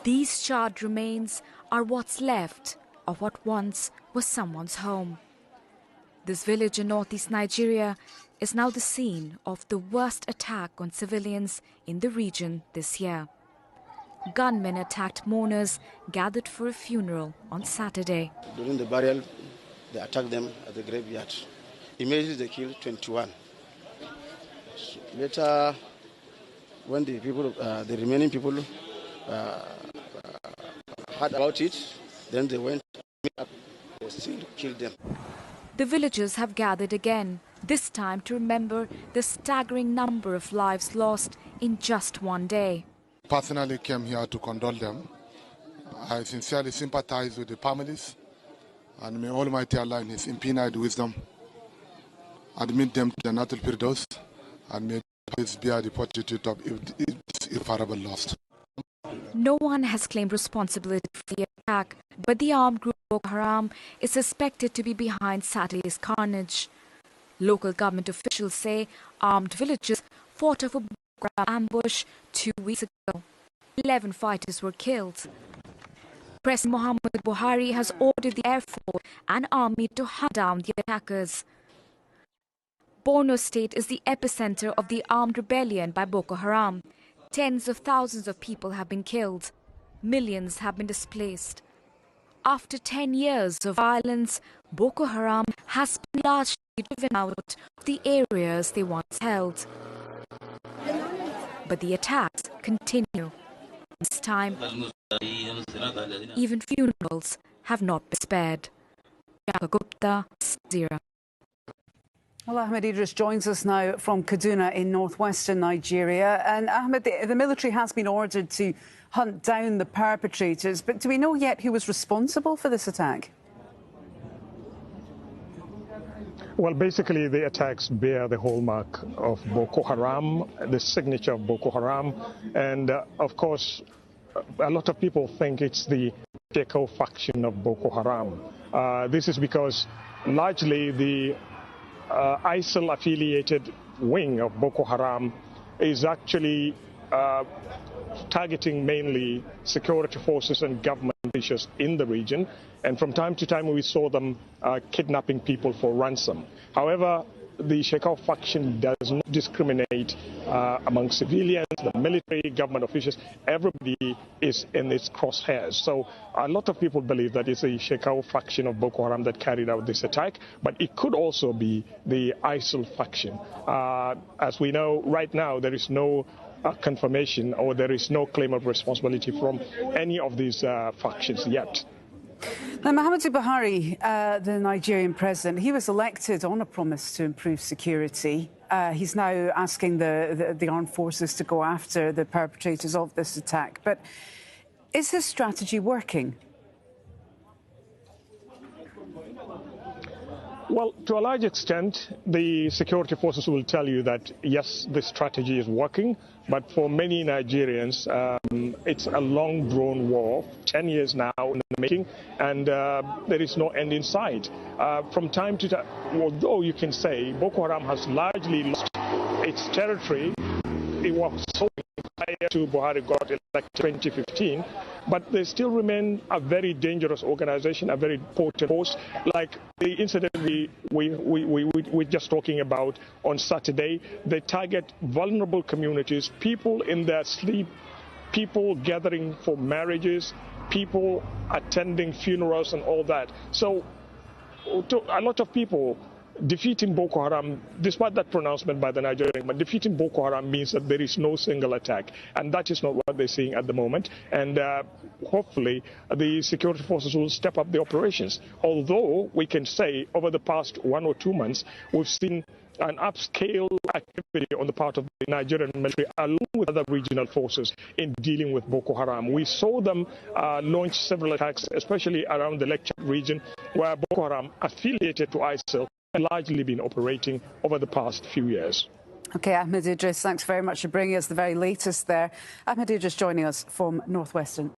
These charred remains are what's left of what once was someone's home. This village in northeast Nigeria is now the scene of the worst attack on civilians in the region this year. Gunmen attacked mourners gathered for a funeral on Saturday. During the burial, they attacked them at the graveyard. Immediately they killed 21. Later, when the remaining people heard about it, then they went up, they still killed them. The villagers have gathered again, this time to remember the staggering number of lives lost in just one day. Personally came here to condole them. I sincerely sympathize with the families, and may Almighty Allah in His infinite wisdom admit them to the Janatul Firdaus, and may His bear the fortitude of this irreparable loss. No one has claimed responsibility for the attack, but the armed group Boko Haram is suspected to be behind Saturday's carnage. Local government officials say armed villagers fought off a Boko Haram ambush 2 weeks ago. 11 fighters were killed. President Muhammad Buhari has ordered the Air Force and Army to hunt down the attackers. Borno state is the epicenter of the armed rebellion by Boko Haram. Tens of thousands of people have been killed. Millions have been displaced. After 10 years of violence, Boko Haram has been largely driven out of the areas they once held. But the attacks continue. This time, even funerals have not been spared. Gupta, Zira. Well, Ahmed Idris joins us now from Kaduna in northwestern Nigeria. And Ahmed, the military has been ordered to hunt down the perpetrators, but do we know yet who was responsible for this attack? Well, basically, the attacks bear the hallmark of Boko Haram, the signature of Boko Haram. And, of course, a lot of people think it's the Shekau faction of Boko Haram. This is because largely the ISIL-affiliated wing of Boko Haram is actually targeting mainly security forces and government officials in the region. And from time to time, we saw them kidnapping people for ransom. However, the Shekau faction does not discriminate among civilians, the military, government officials. Everybody is in its crosshairs. So a lot of people believe that it's a Shekau faction of Boko Haram that carried out this attack, but it could also be the ISIL faction. As we know, right now, there is no confirmation or there is no claim of responsibility from any of these factions yet. Now, Muhammadu Buhari, the Nigerian president, he was elected on a promise to improve security. He's now asking the armed forces to go after the perpetrators of this attack. But is his strategy working? Well, to a large extent, the security forces will tell you that, yes, the strategy is working. But for many Nigerians, it's a long-drawn war, 10 years now in the making, and there is no end in sight. From time to time, although you can say Boko Haram has largely lost its territory, it was so prior to Buhari got elected in 2015, but they still remain a very dangerous organization, a very potent force. Like the incident we're just talking about on Saturday, they target vulnerable communities, people in their sleep, people gathering for marriages, people attending funerals and all that. So to a lot of people, defeating Boko Haram, despite that pronouncement by the Nigerian government, defeating Boko Haram means that there is no single attack. And that is not what they're seeing at the moment. And hopefully the security forces will step up the operations. Although we can say over the past 1 or 2 months, we've seen an upscale activity on the part of the Nigerian military along with other regional forces in dealing with Boko Haram. We saw them launch several attacks, especially around the Lake Chad region, where Boko Haram, affiliated to ISIL, largely been operating over the past few years. OK, Ahmed Idris, thanks very much for bringing us the very latest there. Ahmed Idris joining us from northwestern